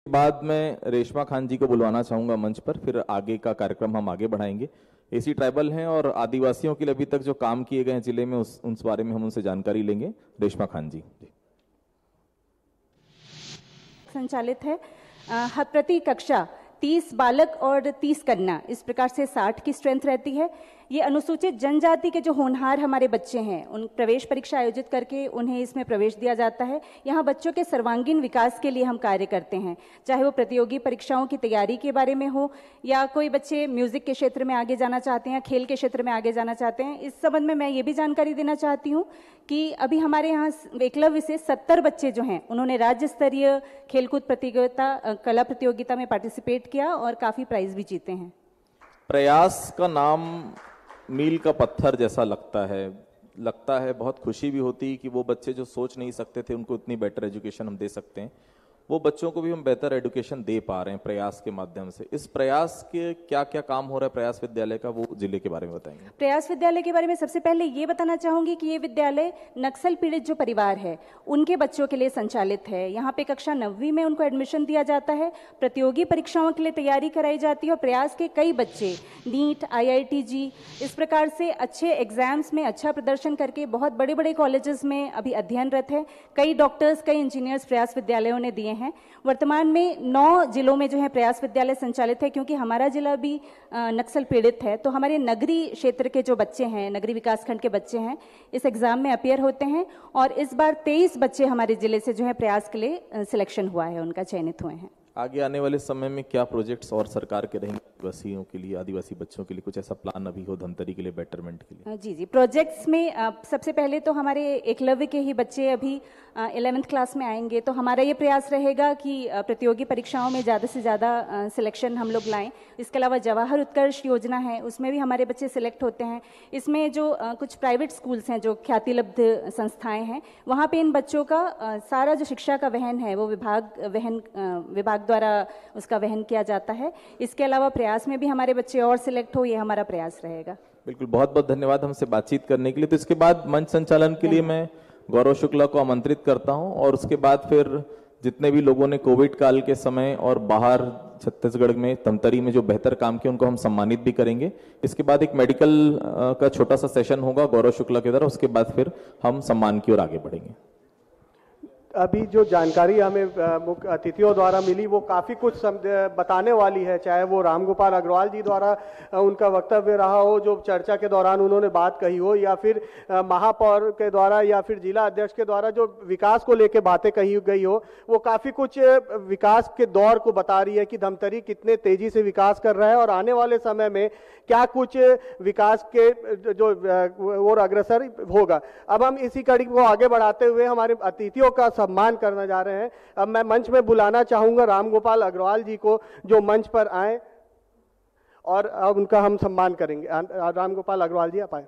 बाद में रेशमा खान जी को बुलवाना चाहूंगा मंच पर, फिर आगे का कार्यक्रम हम आगे बढ़ाएंगे। एसी ट्राइबल हैं और आदिवासियों के लिए अभी तक जो काम किए गए हैं जिले में उस बारे में हम उनसे जानकारी लेंगे। रेशमा खान जी। संचालित है। प्रति कक्षा 30 बालक और 30 कन्या, इस प्रकार से 60 की स्ट्रेंथ रहती है। ये अनुसूचित जनजाति के जो होनहार हमारे बच्चे हैं, उन प्रवेश परीक्षा आयोजित करके उन्हें इसमें प्रवेश दिया जाता है। यहाँ बच्चों के सर्वांगीण विकास के लिए हम कार्य करते हैं, चाहे वो प्रतियोगी परीक्षाओं की तैयारी के बारे में हो, या कोई बच्चे म्यूजिक के क्षेत्र में आगे जाना चाहते हैं, खेल के क्षेत्र में आगे जाना चाहते हैं। इस संबंध में मैं ये भी जानकारी देना चाहती हूँ कि अभी हमारे यहाँ एकलव्य से 70 बच्चे जो हैं, उन्होंने राज्य स्तरीय खेलकूद प्रतियोगिता, कला प्रतियोगिता में पार्टिसिपेट किया और काफ़ी प्राइज भी जीते हैं। प्रयास का नाम मील का पत्थर जैसा लगता है। बहुत खुशी भी होती है कि वो बच्चे जो सोच नहीं सकते थे उनको इतनी बेटर एजुकेशन हम दे सकते हैं। वो बच्चों को भी हम बेहतर एजुकेशन दे पा रहे हैं प्रयास के माध्यम से। इस प्रयास के क्या क्या काम हो रहा है प्रयास विद्यालय का, वो जिले के बारे में बताएंगे। प्रयास विद्यालय के बारे में सबसे पहले ये बताना चाहूंगी कि ये विद्यालय नक्सल पीड़ित जो परिवार है उनके बच्चों के लिए संचालित है। यहाँ पे कक्षा 9वीं में उनको एडमिशन दिया जाता है, प्रतियोगी परीक्षाओं के लिए तैयारी कराई जाती है और प्रयास के कई बच्चे नीट, IITG इस प्रकार से अच्छे एग्जाम्स में अच्छा प्रदर्शन करके बहुत बड़े बड़े कॉलेजेस में अभी अध्ययनरत है। कई डॉक्टर्स, कई इंजीनियर्स प्रयास विद्यालयों ने दिए हैं। वर्तमान में 9 जिलों में जो है प्रयास विद्यालय संचालित है, क्योंकि हमारा जिला भी नक्सल पीड़ित है। तो हमारे नगरीय क्षेत्र के जो बच्चे हैं, नगरीय विकास खंड के बच्चे हैं, इस एग्जाम में अपियर होते हैं और इस बार 23 बच्चे हमारे जिले से जो है प्रयास के लिए सिलेक्शन हुआ है, उनका चयनित हुए हैं। आगे आने वाले समय में क्या प्रोजेक्ट्स और सरकार के रहेंगे आदिवासियों के लिए, आदिवासी बच्चों के लिए? कुछ ऐसा प्लान अभी हो धमतरी के लिए, बेटरमेंट के लिए? जी प्रोजेक्ट्स में सबसे पहले तो हमारे एकलव्य के ही बच्चे अभी 11th क्लास में आएंगे, तो हमारा ये प्रयास रहेगा कि प्रतियोगी परीक्षाओं में ज़्यादा से ज़्यादा सिलेक्शन हम लोग लाएं। इसके अलावा जवाहर उत्कर्ष योजना है, उसमें भी हमारे बच्चे सिलेक्ट होते हैं। इसमें जो कुछ प्राइवेट स्कूल्स हैं, जो ख्यातिलब्ध संस्थाएं हैं, वहाँ पे इन बच्चों का सारा जो शिक्षा का वहन है वो विभाग द्वारा उसका वहन किया जाता है। इसके अलावा प्रयास में भी हमारे बच्चे और सिलेक्ट हो, ये हमारा प्रयास रहेगा। बिल्कुल, बहुत बहुत धन्यवाद हमसे बातचीत करने के लिए। तो इसके बाद मंच संचालन के लिए मैं गौरव शुक्ला को आमंत्रित करता हूं और उसके बाद फिर जितने भी लोगों ने कोविड काल के समय और बाहर छत्तीसगढ़ में धमतरी में जो बेहतर काम किया उनको हम सम्मानित भी करेंगे। इसके बाद एक मेडिकल का छोटा सा सेशन होगा गौरव शुक्ला के द्वारा, उसके बाद फिर हम सम्मान की ओर आगे बढ़ेंगे। अभी जो जानकारी हमें मुख्य अतिथियों द्वारा मिली वो काफ़ी कुछ बताने वाली है, चाहे वो रामगोपाल अग्रवाल जी द्वारा उनका वक्तव्य रहा हो जो चर्चा के दौरान उन्होंने बात कही हो, या फिर महापौर के द्वारा या फिर जिला अध्यक्ष के द्वारा जो विकास को लेकर बातें कही गई हो, वो काफ़ी कुछ विकास के दौर को बता रही है कि धमतरी कितने तेजी से विकास कर रहा है और आने वाले समय में क्या कुछ विकास के जो और अग्रसर होगा। अब हम इसी कड़ी को आगे बढ़ाते हुए हमारे अतिथियों का सम्मान करने जा रहे हैं। अब मैं मंच में बुलाना चाहूंगा रामगोपाल अग्रवाल जी को, जो मंच पर आए और अब उनका हम सम्मान करेंगे। रामगोपाल अग्रवाल जी आप आए।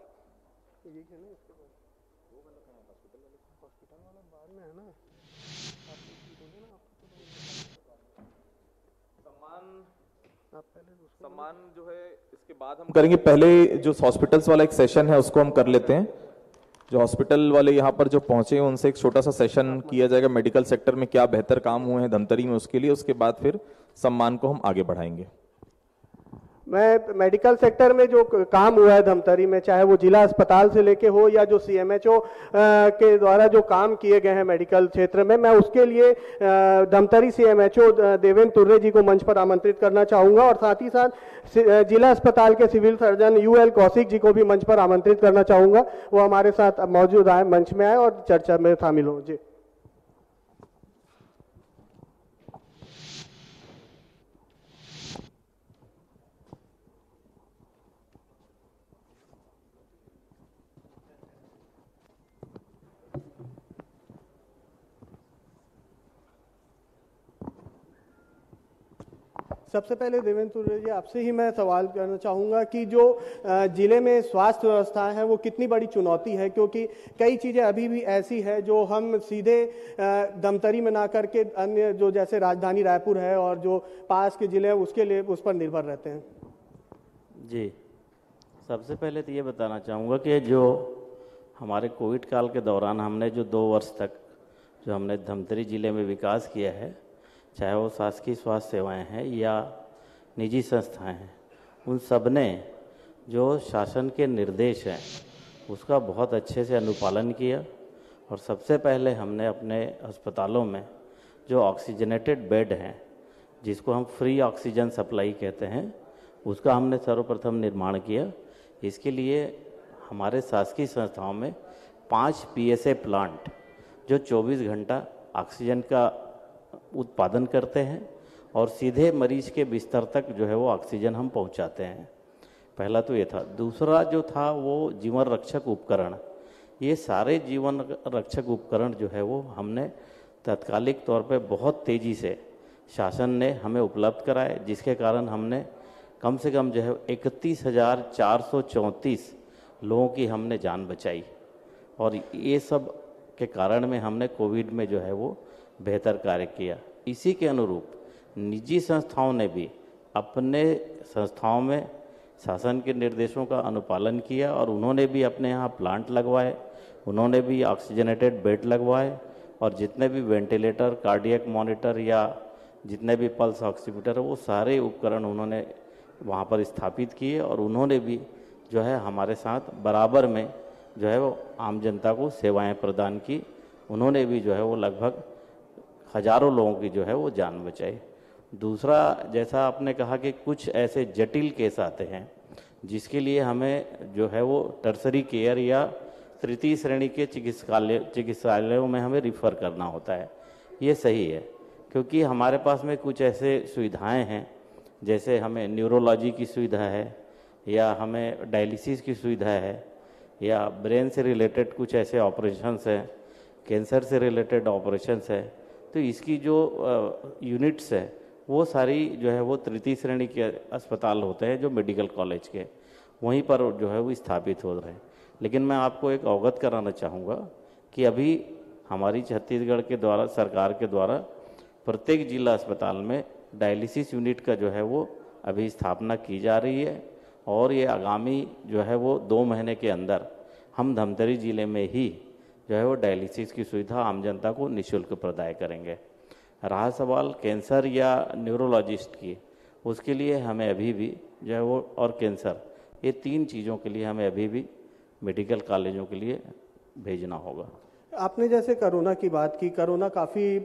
सम्मान जो है इसके बाद हम करेंगे। पहले जो हॉस्पिटल्स वाला एक सेशन है उसको हम कर लेते हैं। जो हॉस्पिटल वाले यहाँ पर जो पहुंचे हैं उनसे एक छोटा सा सेशन किया जाएगा, मेडिकल सेक्टर में क्या बेहतर काम हुए हैं धमतरी में उसके लिए। उसके बाद फिर सम्मान को हम आगे बढ़ाएंगे। मैं मेडिकल सेक्टर में जो काम हुआ है धमतरी में, चाहे वो जिला अस्पताल से लेके हो या जो CMHO के द्वारा जो काम किए गए हैं मेडिकल क्षेत्र में, मैं उसके लिए धमतरी CMHO देवेंद्र तुर्रे जी को मंच पर आमंत्रित करना चाहूंगा और साथ ही साथ जिला अस्पताल के civil surgeon UL Kaushik ji को भी मंच पर आमंत्रित करना चाहूंगा। वो हमारे साथ मौजूद आए, मंच में आए और चर्चा में शामिल हो। जी सबसे पहले देवेंद्र तुर्रे जी आपसे ही मैं सवाल करना चाहूँगा कि जो जिले में स्वास्थ्य व्यवस्था है वो कितनी बड़ी चुनौती है, क्योंकि कई चीज़ें अभी भी ऐसी है जो हम सीधे धमतरी में ना करके अन्य जो जैसे राजधानी रायपुर है और जो पास के जिले हैं उसके लिए उस पर निर्भर रहते हैं। जी, सबसे पहले तो ये बताना चाहूँगा कि जो हमारे कोविड काल के दौरान हमने जो 2 वर्ष तक जो हमने धमतरी जिले में विकास किया है, चाहे वो शासकीय स्वास्थ्य सेवाएं हैं या निजी संस्थाएं हैं, उन सब ने जो शासन के निर्देश हैं उसका बहुत अच्छे से अनुपालन किया। और सबसे पहले हमने अपने अस्पतालों में जो ऑक्सीजनेटेड बेड हैं, जिसको हम फ्री ऑक्सीजन सप्लाई कहते हैं, उसका हमने सर्वप्रथम निर्माण किया। इसके लिए हमारे शासकीय संस्थाओं में 5 PSA प्लांट जो 24 घंटा ऑक्सीजन का उत्पादन करते हैं और सीधे मरीज के बिस्तर तक जो है वो ऑक्सीजन हम पहुंचाते हैं। पहला तो ये था। दूसरा जो था वो जीवन रक्षक उपकरण। ये सारे जीवन रक्षक उपकरण जो है वो हमने तात्कालिक तौर पे बहुत तेज़ी से शासन ने हमें उपलब्ध कराए, जिसके कारण हमने कम से कम जो है 31,434 लोगों की हमने जान बचाई। और ये सब के कारण में हमने कोविड में जो है वो बेहतर कार्य किया। इसी के अनुरूप निजी संस्थाओं ने भी अपने संस्थाओं में शासन के निर्देशों का अनुपालन किया और उन्होंने भी अपने यहाँ प्लांट लगवाए, उन्होंने भी ऑक्सीजनेटेड बेड लगवाए और जितने भी वेंटिलेटर, कार्डियक मॉनिटर या जितने भी पल्स ऑक्सीमीटर वो सारे उपकरण उन्होंने वहाँ पर स्थापित किए। और उन्होंने भी जो है हमारे साथ बराबर में जो है वो आम जनता को सेवाएं प्रदान की। उन्होंने भी जो है वो लगभग हजारों लोगों की जो है वो जान बचाई। दूसरा, जैसा आपने कहा कि कुछ ऐसे जटिल केस आते हैं जिसके लिए हमें जो है वो टर्सरी केयर या तृतीय श्रेणी के चिकित्सालयों में हमें रिफ़र करना होता है। ये सही है, क्योंकि हमारे पास में कुछ ऐसे सुविधाएं हैं, जैसे हमें न्यूरोलॉजी की सुविधा है या हमें डायलिसिस की सुविधा है या ब्रेन से रिलेटेड कुछ ऐसे ऑपरेशंस हैं, कैंसर से रिलेटेड ऑपरेशंस है। तो इसकी जो यूनिट्स है वो सारी जो है वो तृतीय श्रेणी के अस्पताल होते हैं जो मेडिकल कॉलेज के, वहीं पर जो है वो स्थापित हो रहे हैं। लेकिन मैं आपको एक अवगत कराना चाहूँगा कि अभी हमारी छत्तीसगढ़ के द्वारा, सरकार के द्वारा प्रत्येक जिला अस्पताल में डायलिसिस यूनिट का जो है वो अभी स्थापना की जा रही है। और ये आगामी जो है वो 2 महीने के अंदर हम धमतरी जिले में ही जो है वो डायलिसिस की सुविधा आम जनता को निःशुल्क प्रदान करेंगे। रहा सवाल कैंसर या न्यूरोलॉजिस्ट की, उसके लिए हमें अभी भी जो है वो, और कैंसर, ये 3 चीज़ों के लिए हमें अभी भी मेडिकल कॉलेजों के लिए भेजना होगा। आपने जैसे कोरोना की बात की, कोरोना काफ़ी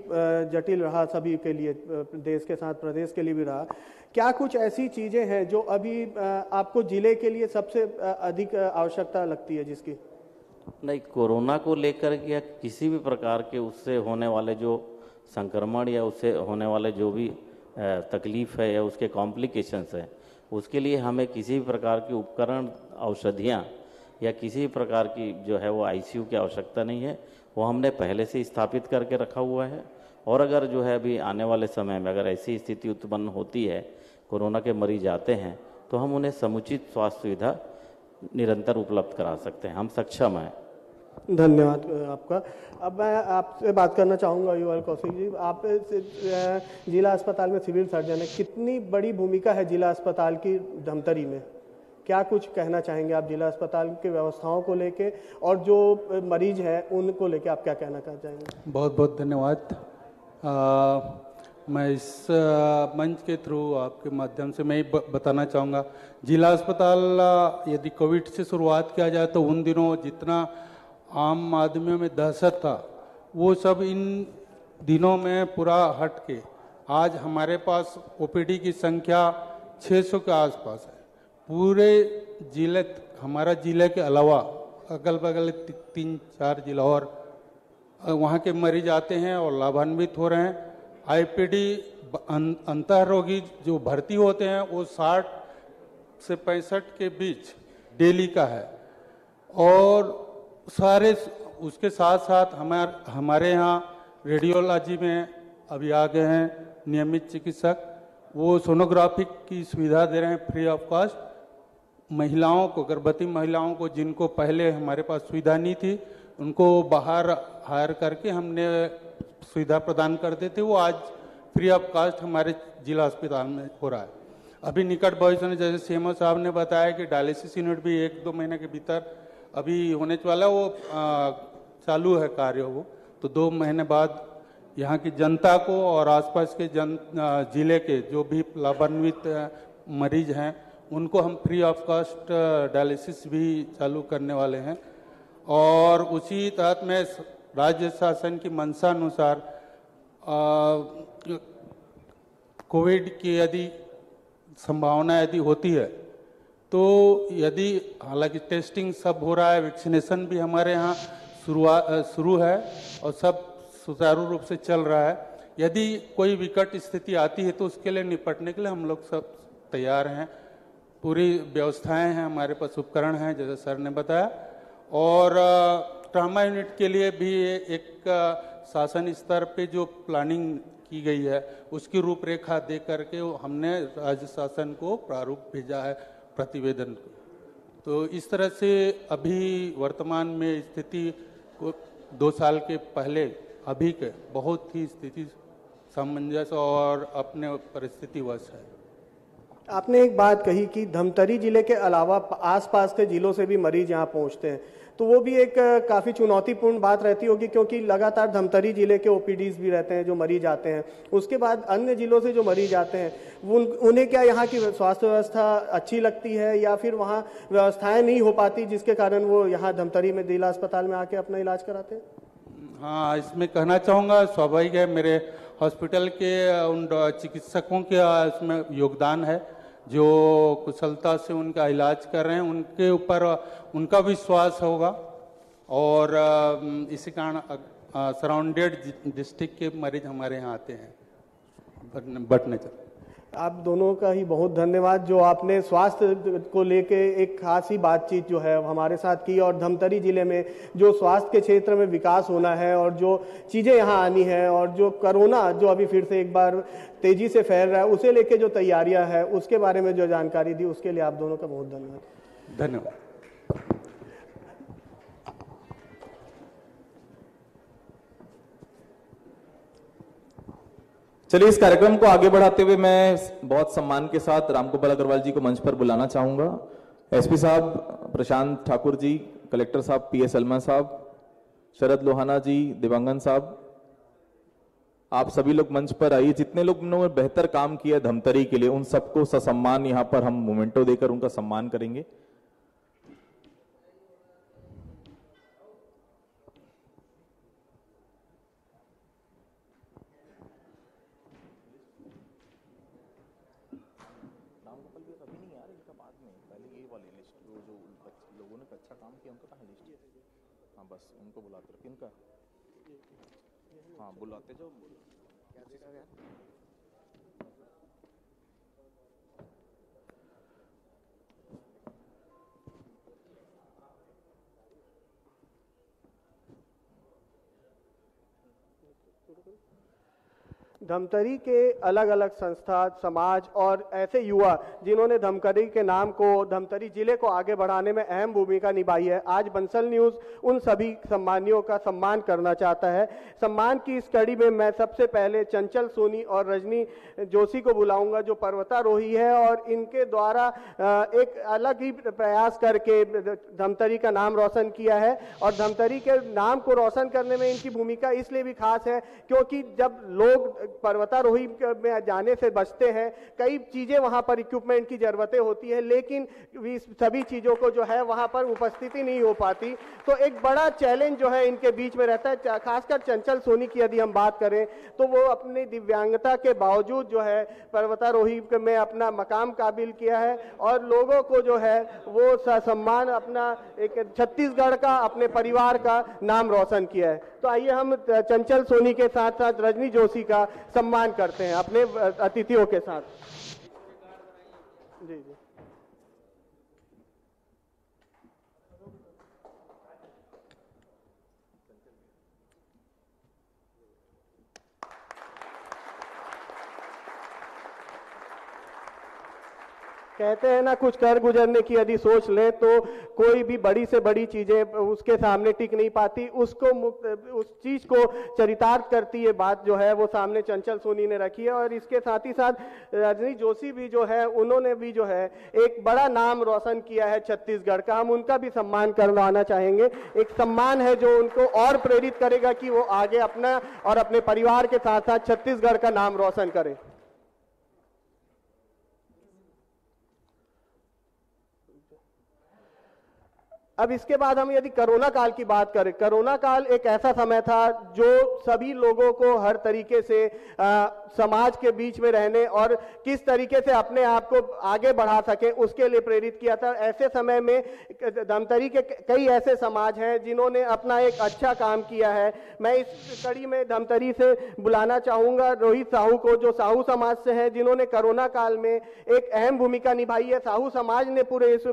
जटिल रहा सभी के लिए, देश के साथ प्रदेश के लिए भी रहा। क्या कुछ ऐसी चीज़ें हैं जो अभी आपको जिले के लिए सबसे अधिक आवश्यकता लगती है जिसकी? नहीं, कोरोना को लेकर या किसी भी प्रकार के उससे होने वाले जो संक्रमण या उससे होने वाले जो भी तकलीफ है या उसके कॉम्प्लिकेशंस हैं, उसके लिए हमें किसी भी प्रकार की उपकरण, औषधियाँ या किसी प्रकार की जो है वो आईसीयू की आवश्यकता नहीं है। वो हमने पहले से स्थापित करके रखा हुआ है। और अगर जो है अभी आने वाले समय में अगर ऐसी स्थिति उत्पन्न होती है, कोरोना के मरीज आते हैं, तो हम उन्हें समुचित स्वास्थ्य सुविधा निरंतर उपलब्ध करा सकते हैं। हम सक्षम हैं। धन्यवाद आपका। अब मैं आपसे बात करना चाहूँगा युगल कौशिक जी, आप जिला अस्पताल में सिविल सर्जन है, कितनी बड़ी भूमिका है जिला अस्पताल की धमतरी में? क्या कुछ कहना चाहेंगे आप जिला अस्पताल की व्यवस्थाओं को लेके, और जो मरीज हैं उनको लेके आप क्या कहना चाहेंगे? बहुत बहुत धन्यवाद। मैं इस मंच के थ्रू आपके माध्यम से मैं बताना चाहूँगा, जिला अस्पताल यदि कोविड से शुरुआत किया जाए तो उन दिनों जितना आम आदमियों में दहशत था वो सब इन दिनों में पूरा हट के आज हमारे पास ओपीडी की संख्या 600 के आसपास है। पूरे जिले, हमारा जिले के अलावा अगल बगल 3-4 जिला और वहाँ के मरीज आते हैं और लाभान्वित हो रहे हैं। आईपीडी अंतः रोगी जो भर्ती होते हैं वो 60 से 65 के बीच डेली का है। और सारे उसके साथ साथ हमारे यहाँ रेडियोलॉजी में अभी आ गए हैं नियमित चिकित्सक, वो सोनोग्राफी की सुविधा दे रहे हैं फ्री ऑफ कॉस्ट। महिलाओं को, गर्भवती महिलाओं को जिनको पहले हमारे पास सुविधा नहीं थी, उनको बाहर हायर करके हमने सुविधा प्रदान करते थे, वो आज फ्री ऑफ कॉस्ट हमारे जिला अस्पताल में हो रहा है। अभी निकट भविष्य में जैसे सीएमओ साहब ने बताया कि डायलिसिस यूनिट भी 1-2 महीने के भीतर अभी होने वाला, वो चालू है कार्य, वो तो 2 महीने बाद यहाँ की जनता को और आसपास के जिले के जो भी लाभान्वित मरीज हैं उनको हम फ्री ऑफ कॉस्ट डायलिसिस भी चालू करने वाले हैं। और उसी तहत में राज्य शासन की मंशा अनुसार कोविड की यदि संभावना यदि होती है तो यदि हालांकि टेस्टिंग सब हो रहा है, वैक्सीनेशन भी हमारे यहाँ शुरू है और सब सुचारू रूप से चल रहा है। यदि कोई विकट स्थिति आती है तो उसके लिए निपटने के लिए हम लोग सब तैयार हैं, पूरी व्यवस्थाएं हैं, हमारे पास उपकरण हैं जैसे सर ने बताया। और ट्रामा यूनिट के लिए भी एक शासन स्तर पे जो प्लानिंग की गई है उसकी रूपरेखा दे करके हमने राज्य शासन को प्रारूप भेजा है प्रतिवेदन को। तो इस तरह से अभी वर्तमान में स्थिति को 2 साल के पहले अभी के बहुत ही स्थिति सामंजस्य और अपने परिस्थिति वश है। आपने एक बात कही कि धमतरी जिले के अलावा आसपास के जिलों से भी मरीज यहाँ पहुँचते हैं, तो वो भी एक काफ़ी चुनौतीपूर्ण बात रहती होगी, क्योंकि लगातार धमतरी जिले के ओपीडीज भी रहते हैं जो मरीज आते हैं। उसके बाद अन्य जिलों से जो मरीज आते हैं उन्हें क्या यहाँ की स्वास्थ्य व्यवस्था अच्छी लगती है या फिर वहाँ व्यवस्थाएं नहीं हो पाती जिसके कारण वो यहाँ धमतरी में जिला अस्पताल में आके अपना इलाज कराते हैं? हाँ, इसमें कहना चाहूँगा स्वाभाविक है, मेरे हॉस्पिटल के उन चिकित्सकों का इसमें योगदान है जो कुशलता से उनका इलाज कर रहे हैं, उनके ऊपर उनका विश्वास होगा। और इसी कारण सराउंडेड डिस्ट्रिक्ट के मरीज हमारे यहाँ आते हैं बटने चल। आप दोनों का ही बहुत धन्यवाद जो आपने स्वास्थ्य को लेके एक खास ही बातचीत जो है हमारे साथ की, और धमतरी जिले में जो स्वास्थ्य के क्षेत्र में विकास होना है और जो चीज़ें यहाँ आनी है और जो कोरोना जो अभी फिर से एक बार तेजी से फैल रहा है उसे लेके जो तैयारियां है उसके बारे में जो जानकारी दी उसके लिए आप दोनों का बहुत धन्यवाद। धन्यवाद। चलिए, इस कार्यक्रम को आगे बढ़ाते हुए मैं बहुत सम्मान के साथ रामगोपाल अग्रवाल जी को मंच पर बुलाना चाहूंगा। एसपी साहब प्रशांत ठाकुर जी, कलेक्टर साहब पीएस सलमान साहब, शरद लोहाना जी, दिवंगन साहब, आप सभी लोग मंच पर आइए। जितने लोग ने बेहतर काम किया धमतरी के लिए उन सबको ससम्मान यहाँ पर हम मोमेंटो देकर उनका सम्मान करेंगे। बस उनको बुलाते रहो। किनका? हाँ, बुलाते जाओ। धमतरी के अलग अलग संस्था, समाज और ऐसे युवा जिन्होंने धमतरी के नाम को, धमतरी जिले को आगे बढ़ाने में अहम भूमिका निभाई है, आज बंसल न्यूज़ उन सभी सम्मानियों का सम्मान करना चाहता है। सम्मान की इस कड़ी में मैं सबसे पहले चंचल सोनी और रजनी जोशी को बुलाऊंगा जो पर्वतारोही है और इनके द्वारा एक अलग ही प्रयास करके धमतरी का नाम रोशन किया है। और धमतरी के नाम को रोशन करने में इनकी भूमिका इसलिए भी खास है क्योंकि जब लोग पर्वतारोही में जाने से बचते हैं, कई चीजें वहां पर इक्विपमेंट की जरूरतें होती है, लेकिन सभी चीजों को जो है वहां पर उपस्थिति नहीं हो पाती। तो एक बड़ा चैलेंज जो है इनके बीच में रहता है। खासकर चंचल सोनी की यदि हम बात करें तो वो अपनी दिव्यांगता के बावजूद जो है पर्वतारोही में अपना मकाम काबिल किया है और लोगों को जो है वो सम्मान अपना एक छत्तीसगढ़ का, अपने परिवार का नाम रोशन किया है। तो आइए हम चंचल सोनी के साथ साथ रजनी जोशी का सम्मान करते हैं अपने अतिथियों के साथ। जी जी। कहते हैं ना, कुछ कर गुजरने की यदि सोच ले तो कोई भी बड़ी से बड़ी चीजें उसके सामने टिक नहीं पाती, उसको उस चीज को चरितार्थ करती ये बात जो है वो सामने चंचल सोनी ने रखी है। और इसके साथ ही साथ रजनी जोशी भी जो है, उन्होंने भी जो है एक बड़ा नाम रोशन किया है छत्तीसगढ़ का, हम उनका भी सम्मान करवाना चाहेंगे। एक सम्मान है जो उनको और प्रेरित करेगा कि वो आगे अपना और अपने परिवार के साथ साथ छत्तीसगढ़ का नाम रोशन करें। अब इसके बाद हम यदि कोरोना काल की बात करें, कोरोना काल एक ऐसा समय था जो सभी लोगों को हर तरीके से समाज के बीच में रहने और किस तरीके से अपने आप को आगे बढ़ा सके उसके लिए प्रेरित किया था। ऐसे समय में धमतरी के कई ऐसे समाज हैं जिन्होंने अपना एक अच्छा काम किया है। मैं इस कड़ी में धमतरी से बुलाना चाहूंगा रोहित साहू को, जो साहू समाज से हैं, जिन्होंने कोरोना काल में एक अहम भूमिका निभाई है। साहू समाज ने पूरे इस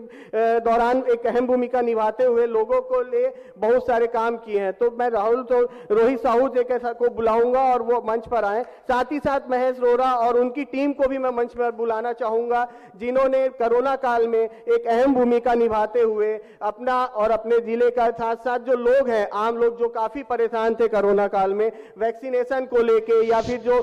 दौरान एक अहम भूमिका निभाते हुए लोगों को लिए बहुत सारे काम किए हैं। तो मैं रोहित साहू जी को बुलाऊंगा और वो मंच पर आए। साथ ही साथ महेश रोरा और उनकी टीम को भी मैं मंच पर बुलाना चाहूंगा, जिन्होंने कोरोना काल में एक अहम भूमिका निभाते हुए अपना और अपने जिले का साथ साथ जो लोग हैं, आम लोग जो काफी परेशान थे कोरोना काल में वैक्सीनेशन को लेके या फिर जो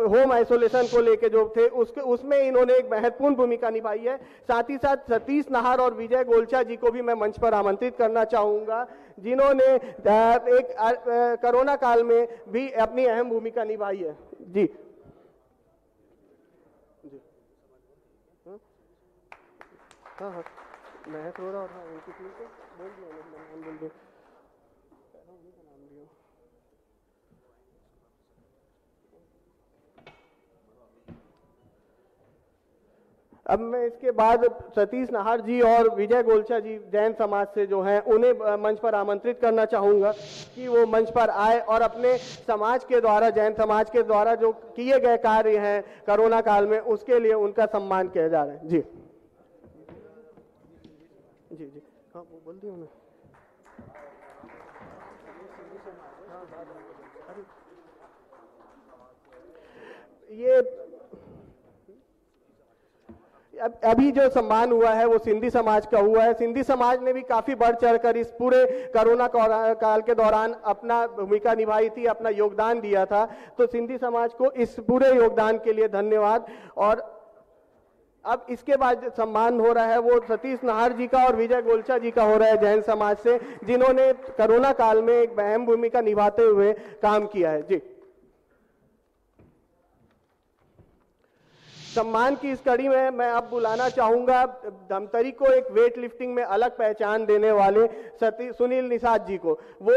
होम आइसोलेशन को लेके जो थे उसमें इन्होंने एक महत्वपूर्ण भूमिका निभाई है। साथ ही साथ सतीश नाहर और विजय गोलचा जी को भी मैं मंच पर आमंत्रित करना चाहूंगा, जिन्होंने एक कोरोना काल में भी अपनी अहम भूमिका निभाई है। जी जी हाँ हाँ, मैं थोड़ा और उनकी टीम को बोल दिया, नाम बोल दिया। अब मैं इसके बाद सतीश नाहर जी और विजय गोलचा जी जैन समाज से जो हैं उन्हें मंच पर आमंत्रित करना चाहूंगा कि वो मंच पर आए और अपने समाज के द्वारा, जैन समाज के द्वारा जो किए गए कार्य हैं कोरोना काल में, उसके लिए उनका सम्मान किया जा रहा है। जी जी जी हाँ, वो बोल दिया उन्हें। ये अभी जो सम्मान हुआ है वो सिंधी समाज का हुआ है। सिंधी समाज ने भी काफी बढ़ चढ़कर इस पूरे कोरोना काल के दौरान अपना भूमिका निभाई थी, अपना योगदान दिया था। तो सिंधी समाज को इस पूरे योगदान के लिए धन्यवाद। और अब इसके बाद सम्मान हो रहा है वो सतीश नाहर जी का और विजय गोलचा जी का हो रहा है जैन समाज से, जिन्होंने कोरोना काल में एक अहम भूमिका निभाते हुए काम किया है। जी सम्मान की इस कड़ी में मैं अब बुलाना चाहूंगा धमतरी को एक वेट लिफ्टिंग में अलग पहचान देने वाले सुनील निषाद जी को। वो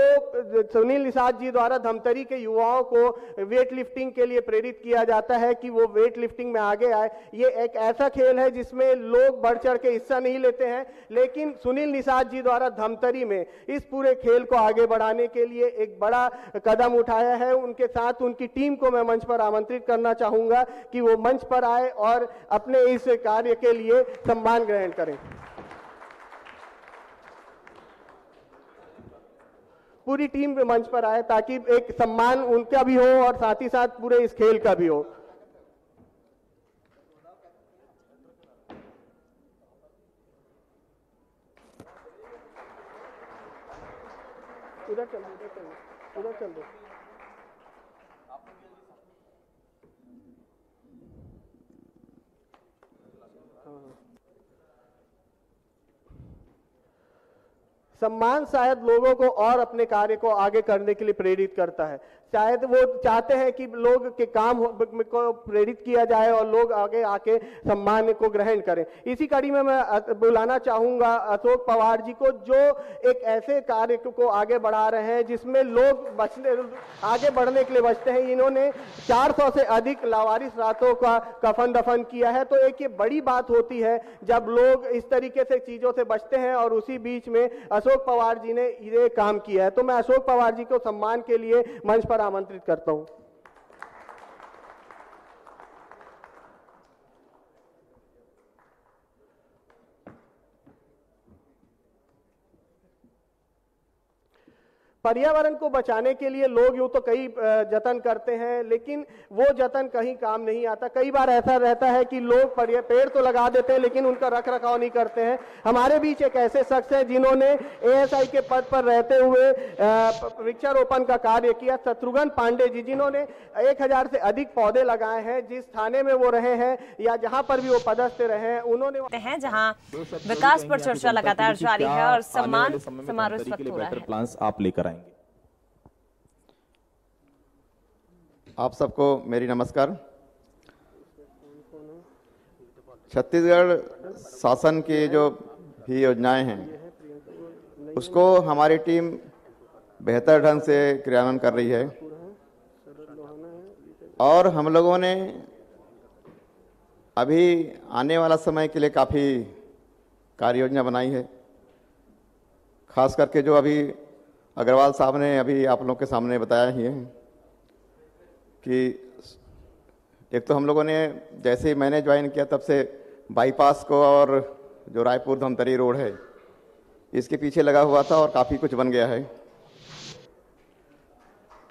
सुनील निषाद जी द्वारा धमतरी के युवाओं को वेट लिफ्टिंग के लिए प्रेरित किया जाता है कि वो वेट लिफ्टिंग में आगे आए। ये एक ऐसा खेल है जिसमें लोग बढ़ चढ़ के हिस्सा नहीं लेते हैं, लेकिन सुनील निषाद जी द्वारा धमतरी में इस पूरे खेल को आगे बढ़ाने के लिए एक बड़ा कदम उठाया है। उनके साथ उनकी टीम को मैं मंच पर आमंत्रित करना चाहूंगा कि वो मंच पर आए और अपने इस कार्य के लिए सम्मान ग्रहण करें। पूरी टीम भी मंच पर आए ताकि एक सम्मान उनका भी हो और साथ ही साथ पूरे इस खेल का भी हो। उधर चल दो, उधर चल दो, उधर चल दो। सम्मान शायद लोगों को और अपने कार्य को आगे करने के लिए प्रेरित करता है। शायद वो चाहते हैं कि लोग के काम को प्रेरित किया जाए और लोग आगे आके सम्मान को ग्रहण करें। इसी कड़ी में मैं बुलाना चाहूंगा अशोक पवार जी को, जो एक ऐसे कार्य को आगे बढ़ा रहे हैं जिसमें लोग आगे बढ़ने के लिए बचते हैं। इन्होंने 400 से अधिक लावारिस रातों का कफन दफन किया है। तो एक ये बड़ी बात होती है जब लोग इस तरीके से चीजों से बचते हैं, और उसी बीच में अशोक पवार जी ने ये काम किया है। तो मैं अशोक पवार जी को सम्मान के लिए मंच पर आमंत्रित करता हूं। पर्यावरण को बचाने के लिए लोग यूं तो कई जतन करते हैं, लेकिन वो जतन कहीं काम नहीं आता। कई बार ऐसा रहता है कि लोग पेड़ तो लगा देते हैं लेकिन उनका रख रखाव नहीं करते हैं। हमारे बीच एक ऐसे शख्स हैं जिन्होंने एएसआई के पद पर रहते हुए वृक्षारोपण का कार्य किया, शत्रुघ्न पांडे जी, जिन्होंने 1000 से अधिक पौधे लगाए हैं। जिस थाने में वो रहे हैं या जहां पर भी वो पदस्थ रहे हैं, उन्होंने हैं जहां विकास पर चर्चा लगातार जारी है और सम्मान समारोह इस वक्त हो रहा है। प्लान्स आप लेकर आएंगे। आप सबको मेरी नमस्कार। छत्तीसगढ़ शासन की जो भी योजनाएं हैं उसको हमारी टीम बेहतर ढंग से क्रियान्वयन कर रही है और हम लोगों ने अभी आने वाला समय के लिए काफ़ी कार्य योजना बनाई है। खास करके जो अभी अग्रवाल साहब ने अभी आप लोगों के सामने बताया ही है कि एक तो हम लोगों ने जैसे ही मैंने ज्वाइन किया तब से बाईपास को और जो रायपुर धमतरी रोड है इसके पीछे लगा हुआ था और काफ़ी कुछ बन गया है।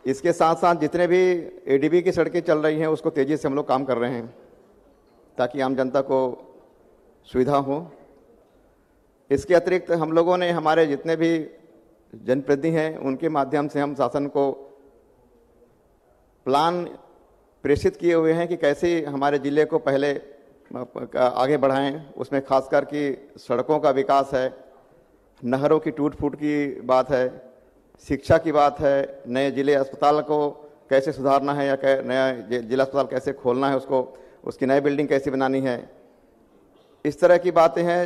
इसके साथ साथ जितने भी एडीबी की सड़कें चल रही हैं उसको तेज़ी से हम लोग काम कर रहे हैं ताकि आम जनता को सुविधा हो। इसके अतिरिक्त हम लोगों ने हमारे जितने भी जनप्रतिनिधि हैं उनके माध्यम से हम शासन को प्लान प्रेषित किए हुए हैं कि कैसे हमारे ज़िले को पहले आगे बढ़ाएं। उसमें खासकर कि सड़कों का विकास है, नहरों की टूट फूट की बात है, शिक्षा की बात है, नए ज़िले अस्पताल को कैसे सुधारना है या नया जिला अस्पताल कैसे खोलना है, उसकी नई बिल्डिंग कैसे बनानी है, इस तरह की बातें हैं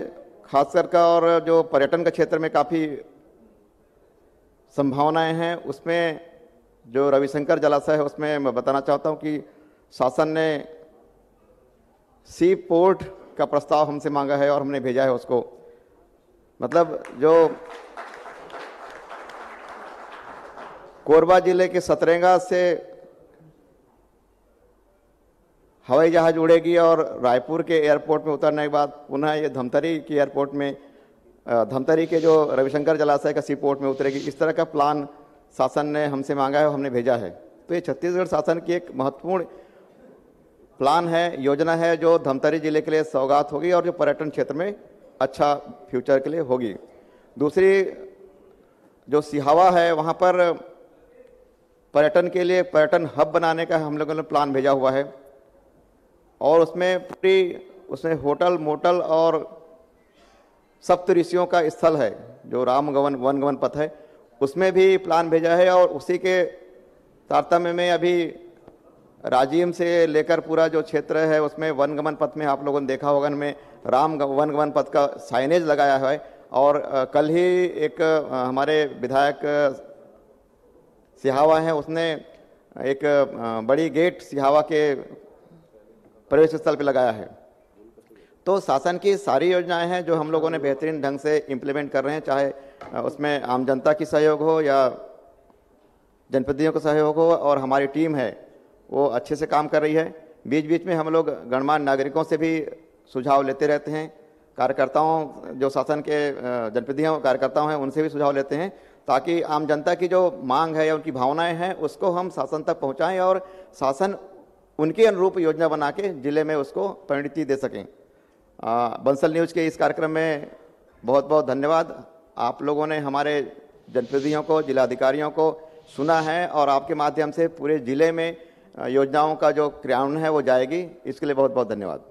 खासकर का। और जो पर्यटन के क्षेत्र में काफ़ी संभावनाएं हैं, उसमें जो रविशंकर जलाशय है उसमें मैं बताना चाहता हूं कि शासन ने सी पोर्ट का प्रस्ताव हमसे मांगा है और हमने भेजा है उसको। मतलब जो कोरबा जिले के सतरेंगा से हवाई जहाज उड़ेगी और रायपुर के एयरपोर्ट में उतरने के बाद पुनः ये धमतरी की एयरपोर्ट में धमतरी के जो रविशंकर जलाशय का सी पोर्ट में उतरेगी। इस तरह का प्लान शासन ने हमसे मांगा है और हमने भेजा है। तो ये छत्तीसगढ़ शासन की एक महत्वपूर्ण प्लान है, योजना है जो धमतरी जिले के लिए सौगात होगी और जो पर्यटन क्षेत्र में अच्छा फ्यूचर के लिए होगी। दूसरी जो सिहावा है वहाँ पर पर्यटन के लिए पर्यटन हब बनाने का हम लोगों ने प्लान भेजा हुआ है और उसमें होटल मोटल और सप्त ऋषियों का स्थल है जो रामगवन वनगमन पथ है, उसमें भी प्लान भेजा है। और उसी के तारतम्य में अभी राजिम से लेकर पूरा जो क्षेत्र है उसमें वनगमन पथ में आप लोगों ने देखा होगा, में राम वनगमन पथ का साइनेज लगाया है। और कल ही एक हमारे विधायक सिहावा हैं, उसने एक बड़ी गेट सिहावा के प्रवेश स्थल पे लगाया है। तो शासन की सारी योजनाएं हैं जो हम लोगों ने बेहतरीन ढंग से इम्प्लीमेंट कर रहे हैं, चाहे उसमें आम जनता की सहयोग हो या जनप्रतिनिधियों का सहयोग हो, और हमारी टीम है वो अच्छे से काम कर रही है। बीच बीच में हम लोग गणमान्य नागरिकों से भी सुझाव लेते रहते हैं, कार्यकर्ताओं जो शासन के जनप्रतिनिधियों कार्यकर्ताओं हैं उनसे भी सुझाव लेते हैं ताकि आम जनता की जो मांग है या उनकी भावनाएं हैं उसको हम शासन तक पहुंचाएं और शासन उनके अनुरूप योजना बना के जिले में उसको परिणति दे सकें। बंसल न्यूज़ के इस कार्यक्रम में बहुत बहुत धन्यवाद। आप लोगों ने हमारे जनप्रतिनिधियों को, जिलाधिकारियों को सुना है और आपके माध्यम से पूरे जिले में योजनाओं का जो क्रियान्वयन है वो जाएगी। इसके लिए बहुत बहुत धन्यवाद।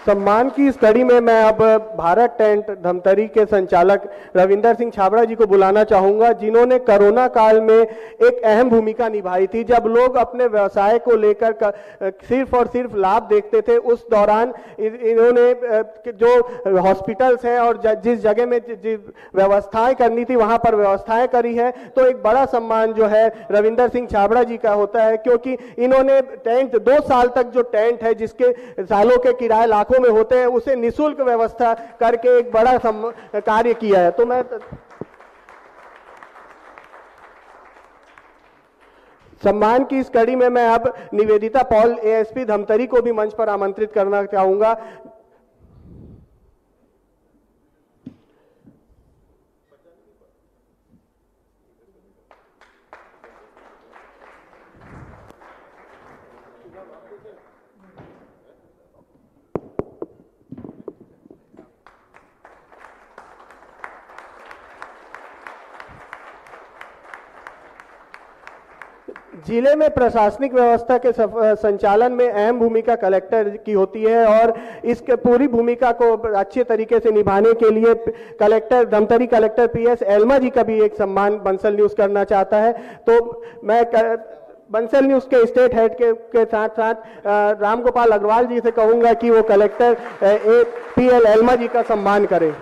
सम्मान की इस कड़ी में मैं अब भारत टेंट धमतरी के संचालक रविंदर सिंह छाबड़ा जी को बुलाना चाहूंगा, जिन्होंने कोरोना काल में एक अहम भूमिका निभाई थी। जब लोग अपने व्यवसाय को लेकर सिर्फ और सिर्फ लाभ देखते थे, उस दौरान इन्होंने जो हॉस्पिटल्स हैं और जिस जगह में व्यवस्थाएं करनी थी वहां पर व्यवस्थाएं करी है। तो एक बड़ा सम्मान जो है रविंदर सिंह छाबड़ा जी का होता है, क्योंकि इन्होंने टेंट 2 साल तक जो टेंट है जिसके सालों के किराए लाखों में होते हैं उसे निःशुल्क व्यवस्था करके एक बड़ा कार्य किया है। तो मैं सम्मान की इस कड़ी में मैं अब निवेदिता पॉल एएसपी धमतरी को भी मंच पर आमंत्रित करना चाहूंगा। जिले में प्रशासनिक व्यवस्था के संचालन में अहम भूमिका कलेक्टर की होती है और इसके पूरी भूमिका को अच्छे तरीके से निभाने के लिए collector Dhamtari collector PS Elma ji का भी एक सम्मान बंसल न्यूज करना चाहता है। तो मैं बंसल न्यूज के स्टेट हेड के साथ साथ रामगोपाल अग्रवाल जी से कहूंगा कि वो कलेक्टर पीएल एल्मा जी का सम्मान करें।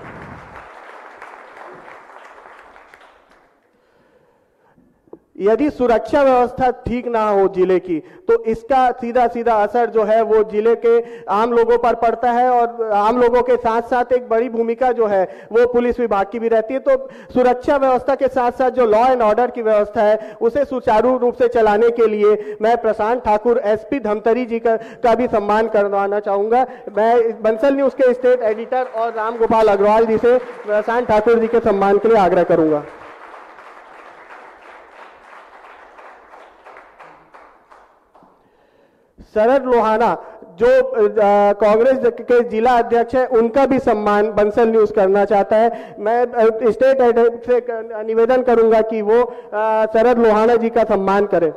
यदि सुरक्षा व्यवस्था ठीक ना हो जिले की तो इसका सीधा सीधा असर जो है वो जिले के आम लोगों पर पड़ता है और आम लोगों के साथ साथ एक बड़ी भूमिका जो है वो पुलिस विभाग की भी रहती है। तो सुरक्षा व्यवस्था के साथ साथ जो लॉ एंड ऑर्डर की व्यवस्था है उसे सुचारू रूप से चलाने के लिए मैं प्रशांत ठाकुर एसपी धमतरी जी का भी सम्मान करवाना चाहूंगा। मैं बंसल न्यूज के स्टेट एडिटर और रामगोपाल अग्रवाल जी से प्रशांत ठाकुर जी के सम्मान के लिए आग्रह करूंगा। शरद लोहाना जो कांग्रेस के जिला अध्यक्ष है उनका भी सम्मान बंसल न्यूज करना चाहता है। मैं स्टेट हेड से निवेदन करूंगा कि वो शरद लोहाना जी का सम्मान करें।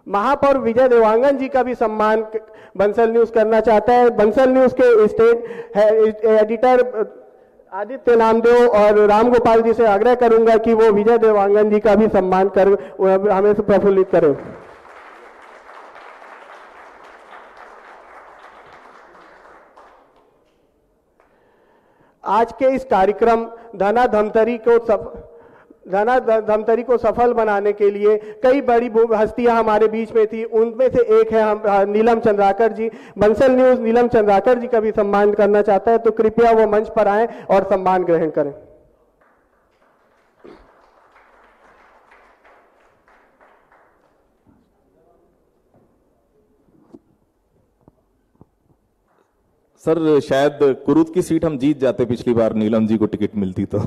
महापौर विजय देवांगन जी का भी सम्मान बंसल न्यूज करना चाहता है। बंसल न्यूज के स्टेट एडिटर आदित्य नामदेव और रामगोपाल जी से आग्रह करूंगा कि वो विजय देवांगन जी का भी सम्मान कर हमें प्रफुल्लित करें। आज के इस कार्यक्रम धना धमतरी को सफल बनाने के लिए कई बड़ी हस्तियां हमारे बीच में थी। उनमें से एक है हम नीलम चंद्राकर जी। बंसल न्यूज नीलम चंद्राकर जी का भी सम्मान करना चाहता है, तो कृपया वो मंच पर आएं और सम्मान ग्रहण करें। सर शायद कुरुद की सीट हम जीत जाते पिछली बार नीलम जी को टिकट मिलती तो